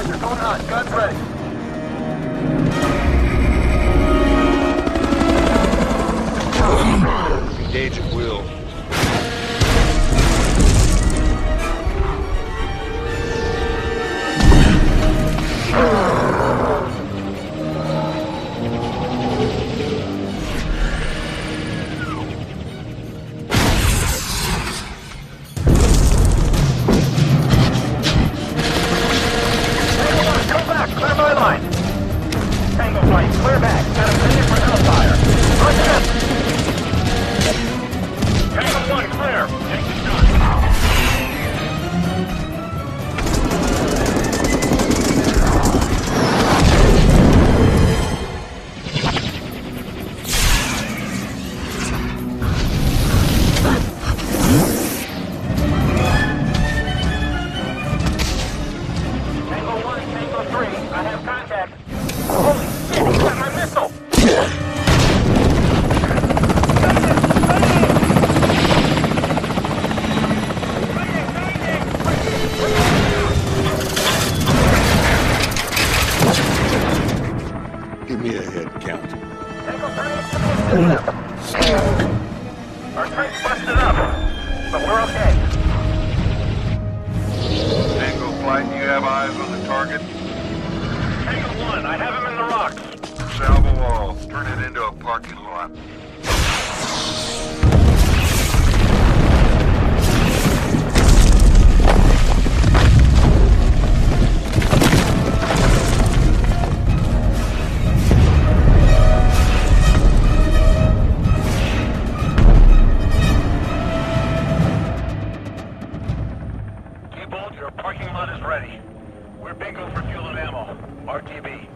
Roger, going hot. Guns ready. Engage at will. Clear back. Got a minute for hellfire. Roger that. Tango 1, clear. Take the shot. Tango 1, Tango 3, I have contact. Holy shit, he got my missile! Give me a head count. Tango 3, our tank's busted up, but we're okay. Tango Flight, do you have eyes on the target? Tango 1, I have him in the rocks. Salvo all. Turn it into a parking lot. T-Bolt, your parking lot is ready. We're bingo for fuel and ammo. RTB.